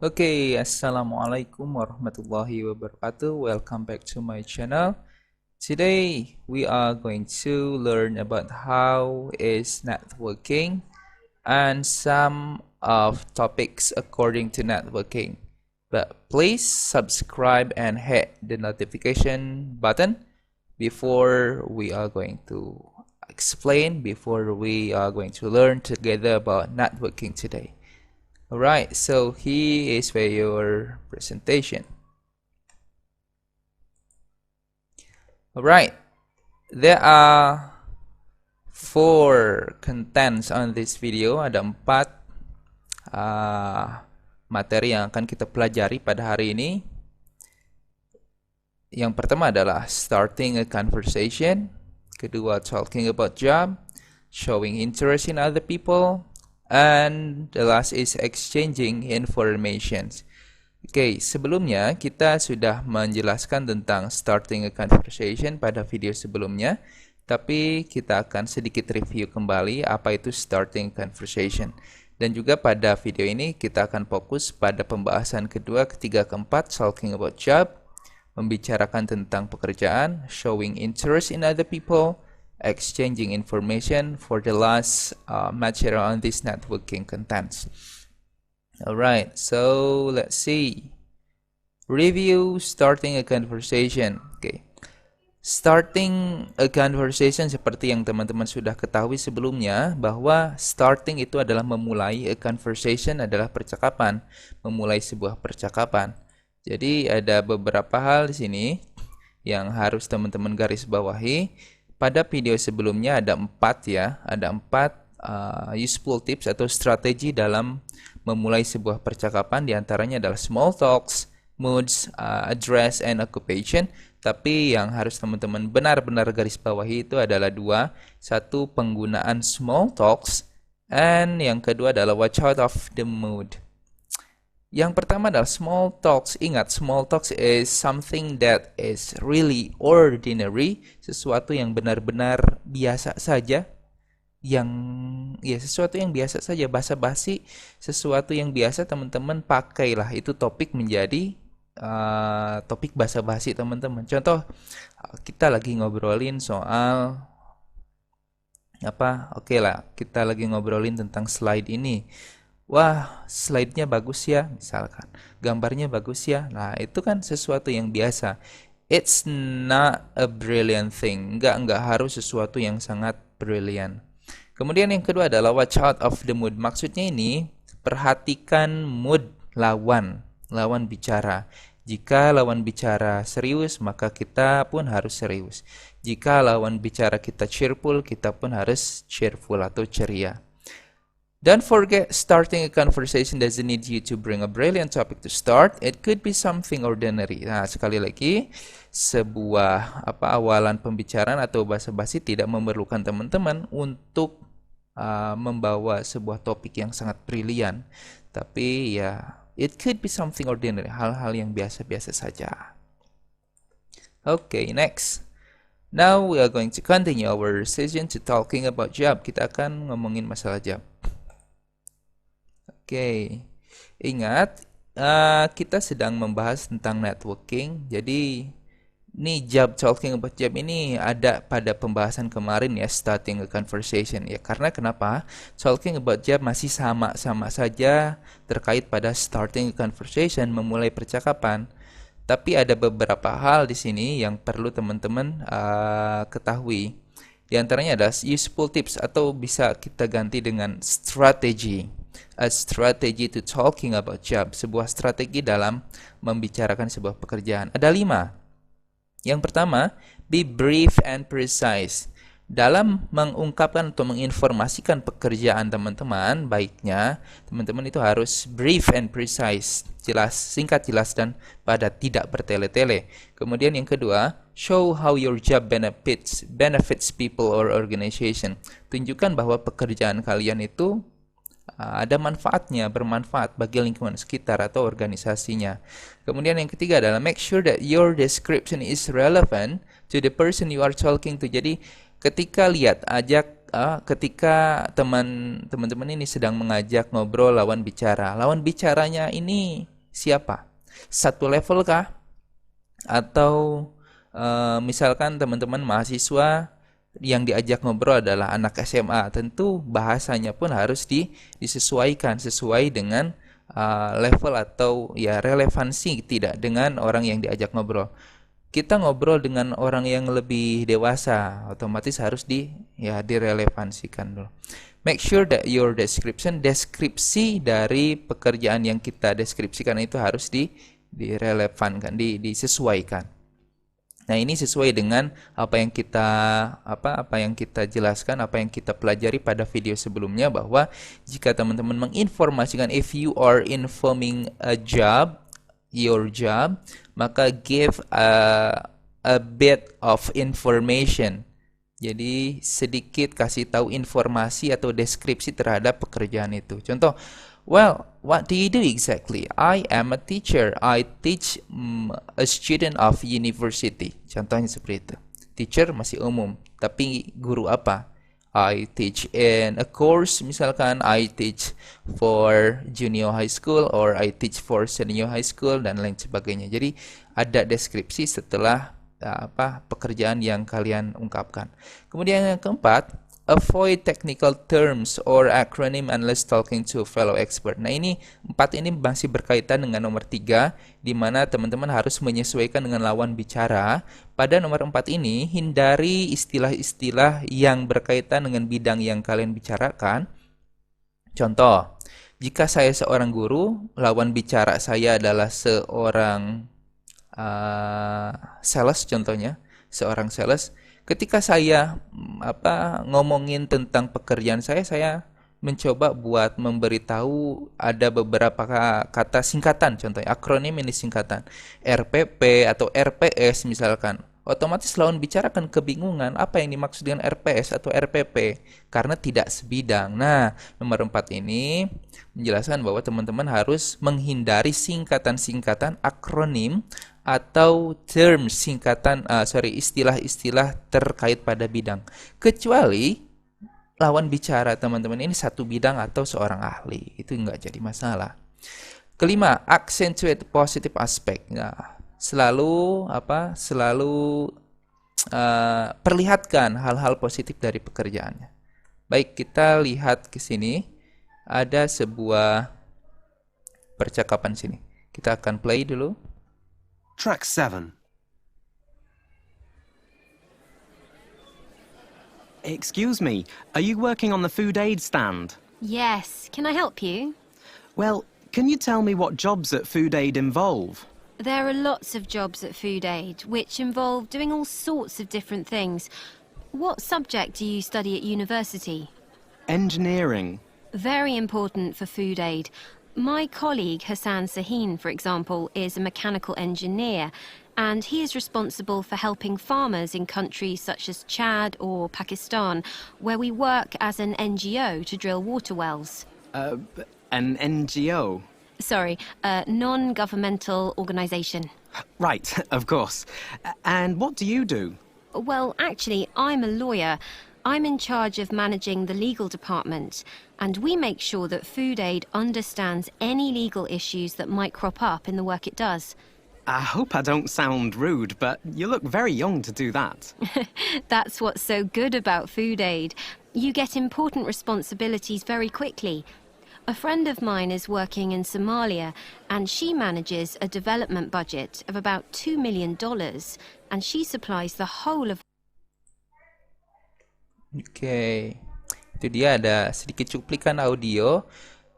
Okay, Assalamualaikum warahmatullahi wabarakatuh. Welcome back to my channel. Today we are going to learn about how is networking and some of topics according to networking. But please subscribe and hit the notification button before we are going to before we are going to learn together about networking today. Alright, so here is for your presentation. Alright, there are 4 contents on this video. Ada 4 materi yang akan kita pelajari pada hari ini. Yang pertama adalah starting a conversation. Kedua, talking about job, showing interest in other people, and the last is exchanging information. Oke, sebelumnya kita sudah menjelaskan tentang starting a conversation pada video sebelumnya, tapi kita akan sedikit review kembali apa itu starting a conversation. Dan juga pada video ini kita akan fokus pada pembahasan kedua, ketiga, keempat, talking about job, membicarakan tentang pekerjaan, showing interest in other people, exchanging information for the last material on this networking contents. Alright, so let's see. Review starting a conversation. Okay. Starting a conversation seperti yang teman-teman sudah ketahui sebelumnya, bahwa starting itu adalah memulai, a conversation adalah percakapan, memulai sebuah percakapan. Jadi ada beberapa hal di sini yang harus teman-teman garis bawahi. Pada video sebelumnya ada 4 ya, ada 4 useful tips atau strategi dalam memulai sebuah percakapan. Di antaranya adalah small talks, moods, address, and occupation. Tapi yang harus teman-teman benar-benar garis bawahi itu adalah 2. Satu, penggunaan small talks, and yang kedua adalah watch out of the mood. Yang pertama adalah small talks. Ingat, small talks is something that is really ordinary, sesuatu yang benar-benar biasa saja, sesuatu yang biasa saja, basa-basi, sesuatu yang biasa teman-teman pakailah itu topik menjadi topik basa-basi teman-teman. Contoh, kita lagi ngobrolin soal apa? Oke lah, kita lagi ngobrolin tentang slide ini. Wah, slide-nya bagus ya, misalkan. Gambarnya bagus ya. Nah, itu kan sesuatu yang biasa. It's not a brilliant thing. Enggak harus sesuatu yang sangat brilliant. Kemudian yang kedua adalah watch out of the mood. Maksudnya ini, perhatikan mood lawan bicara. Jika lawan bicara serius, maka kita pun harus serius. Jika lawan bicara kita cheerful, kita pun harus cheerful atau ceria. Don't forget, starting a conversation doesn't need you to bring a brilliant topic to start. It could be something ordinary. Nah, sekali lagi, sebuah awalan pembicaraan atau basa-basi tidak memerlukan teman-teman untuk membawa sebuah topik yang sangat brilian. Tapi ya, it could be something ordinary, hal-hal yang biasa-biasa saja. Okay, next. Now we are going to continue our session to talking about job. Kita akan ngomongin masalah job. Oke, ingat kita sedang membahas tentang networking. Jadi ini job, talking about job ini ada pada pembahasan kemarin ya, starting a conversation ya. Karena kenapa? Talking about job masih sama saja terkait pada starting a conversation, memulai percakapan. Tapi ada beberapa hal di sini yang perlu teman-teman ketahui. Di antaranya adalah useful tips atau bisa kita ganti dengan strategi. A strategy to talking about job. Sebuah strategi dalam membicarakan sebuah pekerjaan. Ada 5. Yang pertama, be brief and precise. Dalam mengungkapkan atau menginformasikan pekerjaan teman-teman, baiknya teman-teman itu harus brief and precise, jelas, singkat, jelas, dan padat, tidak bertele-tele. Kemudian yang kedua, show how your job benefits people or organization. Tunjukkan bahwa pekerjaan kalian itu ada manfaatnya, bermanfaat bagi lingkungan sekitar atau organisasinya. Kemudian yang ketiga adalah make sure that your description is relevant to the person you are talking to. Jadi ketika lihat ketika teman-teman ini sedang mengajak ngobrol lawan bicara. Lawan bicaranya ini siapa? Satu level kah? Atau misalkan teman-teman mahasiswa yang diajak ngobrol adalah anak SMA, tentu bahasanya pun harus disesuaikan sesuai dengan level atau ya relevansi tidak dengan orang yang diajak ngobrol. Kita ngobrol dengan orang yang lebih dewasa, otomatis harus direlevansikan dulu. Make sure that your deskripsi dari pekerjaan yang kita deskripsikan itu harus direlevankan, disesuaikan. Nah, ini sesuai dengan apa yang kita jelaskan, apa yang kita pelajari pada video sebelumnya, bahwa jika teman-teman menginformasikan, if you are informing your job, maka give a bit of information. Jadi sedikit kasih tahu informasi atau deskripsi terhadap pekerjaan itu. Contoh, well, what do you do exactly? I am a teacher. I teach a student of university. Contohnya seperti itu. Teacher masih umum, tapi guru apa? I teach in a course, misalkan I teach for junior high school or I teach for senior high school dan lain sebagainya. Jadi ada deskripsi setelah pekerjaan yang kalian ungkapkan. Kemudian yang keempat, avoid technical terms or acronym unless talking to fellow expert. Nah, empat ini masih berkaitan dengan nomor 3, di mana teman-teman harus menyesuaikan dengan lawan bicara. Pada nomor 4 ini, hindari istilah-istilah yang berkaitan dengan bidang yang kalian bicarakan. Contoh, jika saya seorang guru, lawan bicara saya adalah seorang sales, contohnya seorang sales. Ketika saya ngomongin tentang pekerjaan saya mencoba buat memberitahu ada beberapa kata singkatan, contohnya akronim ini singkatan RPP atau RPS misalkan. Otomatis lawan bicara akan kebingungan apa yang dimaksud dengan RPS atau RPP karena tidak sebidang. Nah, nomor 4 ini menjelaskan bahwa teman-teman harus menghindari singkatan-singkatan akronim atau terms istilah-istilah terkait pada bidang, kecuali lawan bicara teman-teman ini satu bidang atau seorang ahli, itu nggak jadi masalah. Kelima, accentuate positive aspect. Nah, selalu perlihatkan hal-hal positif dari pekerjaannya. Baik, kita lihat ke sini ada sebuah percakapan sini. Kita akan play dulu. Track 7. Excuse me, are you working on the food aid stand? Yes, can I help you? Well, can you tell me what jobs at food aid involve? There are lots of jobs at Food Aid, which involve doing all sorts of different things. What subject do you study at university? Engineering. Very important for Food Aid. My colleague Hassan Sahin, for example, is a mechanical engineer, and he is responsible for helping farmers in countries such as Chad or Pakistan, where we work as an NGO to drill water wells. An NGO? Sorry, a non-governmental organisation. Right, of course. And what do you do? Well, actually, I'm a lawyer. I'm in charge of managing the legal department, and we make sure that Food Aid understands any legal issues that might crop up in the work it does. I hope I don't sound rude, but you look very young to do that. That's what's so good about Food Aid. You get important responsibilities very quickly. A friend of mine is working in Somalia, and she manages a development budget of about $2 million, and she supplies the whole of... Oke, itu dia ada sedikit cuplikan audio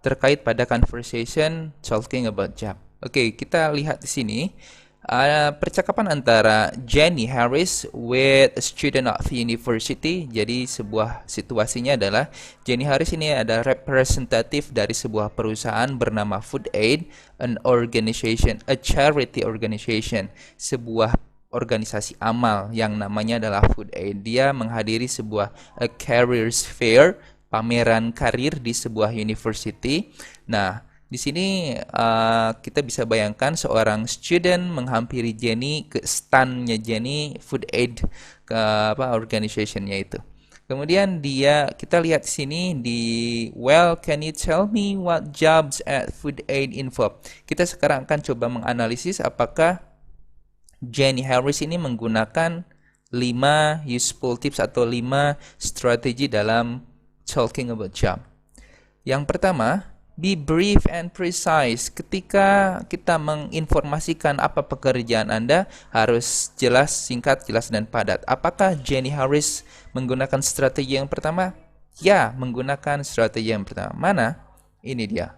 terkait pada conversation talking about job. Oke, kita lihat di sini percakapan antara Jenny Harris with a student of university. Jadi sebuah situasinya adalah Jenny Harris ini ada representatif dari sebuah perusahaan bernama Food Aid, an organization, a charity organization, sebuah organisasi amal yang namanya adalah Food Aid. Dia menghadiri sebuah careers fair, pameran karir di sebuah university. Nah, di sini kita bisa bayangkan seorang student menghampiri Jenny ke standnya Jenny Food Aid ke organizationnya itu. Kemudian kita lihat di sini can you tell me what jobs at Food Aid involve? Kita sekarang akan coba menganalisis apakah Jenny Harris ini menggunakan 5 useful tips atau 5 strategi dalam talking about job. Yang pertama, be brief and precise. Ketika kita menginformasikan apa pekerjaan Anda, harus jelas, singkat, jelas, dan padat. Apakah Jenny Harris menggunakan strategi yang pertama? Ya, menggunakan strategi yang pertama. Mana? Ini dia.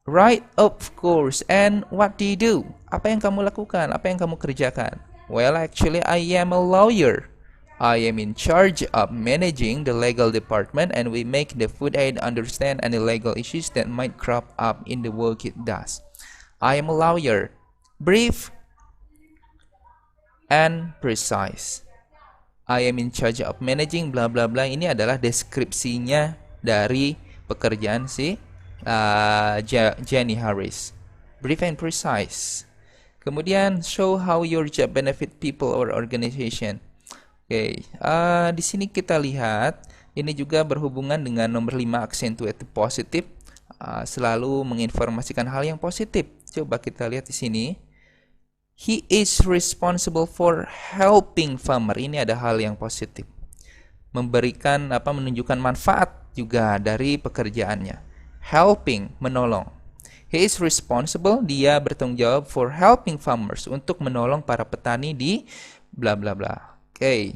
Right, of course. And what do you do? Apa yang kamu lakukan? Apa yang kamu kerjakan? Well, actually, I am a lawyer. I am in charge of managing the legal department, and we make the food aid understand any legal issues that might crop up in the work it does. I am a lawyer. Brief and precise. I am in charge of managing bla bla bla. Ini adalah deskripsinya dari pekerjaan si Jenny Harris. Brief and precise. Kemudian show how your job benefit people or organization. Oke, di sini kita lihat ini juga berhubungan dengan nomor 5 accentuate positif, selalu menginformasikan hal yang positif. Coba kita lihat di sini. He is responsible for helping farmer. Ini ada hal yang positif. Menunjukkan manfaat juga dari pekerjaannya. Helping, menolong. He is responsible, dia bertanggung jawab for helping farmers, untuk menolong para petani di bla bla bla. Oke,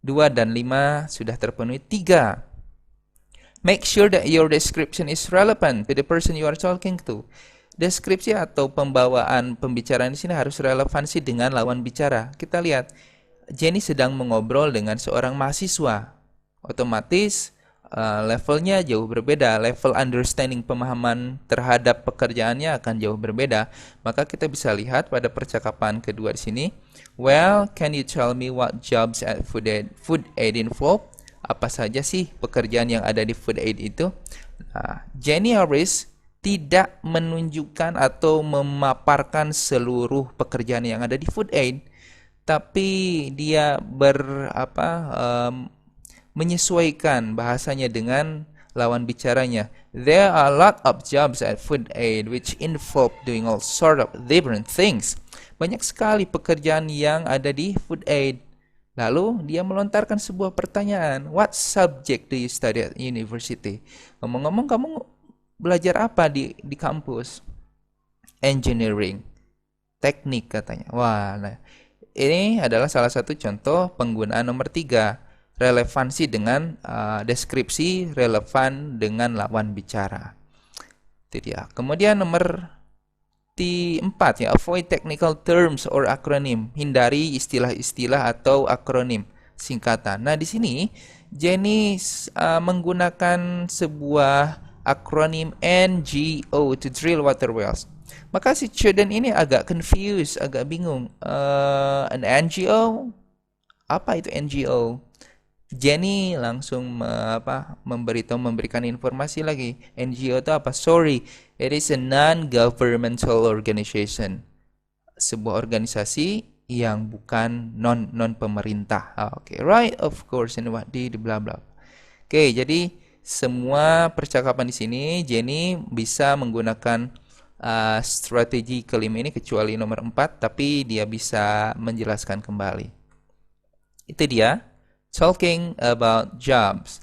2 dan 5 sudah terpenuhi. 3. Make sure that your description is relevant to the person you are talking to. Deskripsi atau pembawaan pembicaraan di sini harus relevansi dengan lawan bicara. Kita lihat, Jenny sedang mengobrol dengan seorang mahasiswa. Otomatis levelnya jauh berbeda, level understanding, pemahaman terhadap pekerjaannya akan jauh berbeda. Maka kita bisa lihat pada percakapan kedua di sini. Well, can you tell me what jobs at Food Aid involve? Apa saja sih pekerjaan yang ada di Food Aid itu? Jenny Harris tidak menunjukkan atau memaparkan seluruh pekerjaan yang ada di Food Aid, tapi dia menyesuaikan bahasanya dengan lawan bicaranya. There are a lot of jobs at Food Aid which involve doing all sort of different things. Banyak sekali pekerjaan yang ada di Food Aid. Lalu dia melontarkan sebuah pertanyaan. What subject do you study at university? Ngomong-ngomong, kamu belajar apa di kampus? Engineering. Teknik katanya. Wah, nah, ini adalah salah satu contoh penggunaan nomor 3. Relevansi dengan deskripsi, relevan dengan lawan bicara. Itu dia. Kemudian nomor 4 ya, avoid technical terms or acronym. Hindari istilah-istilah atau akronim singkatan. Nah, di sini Jenny menggunakan sebuah akronim NGO to drill water wells. Maka si student ini agak confused, agak bingung. An NGO? Apa itu NGO? Jenny langsung memberikan informasi lagi. NGO itu apa? Sorry, it is a non-governmental organization. Sebuah organisasi yang bukan non pemerintah. Oke, right, of course, and what did bla bla. Oke, jadi semua percakapan di sini Jenny bisa menggunakan strategi kelima ini kecuali nomor 4, tapi dia bisa menjelaskan kembali. Itu dia talking about jobs.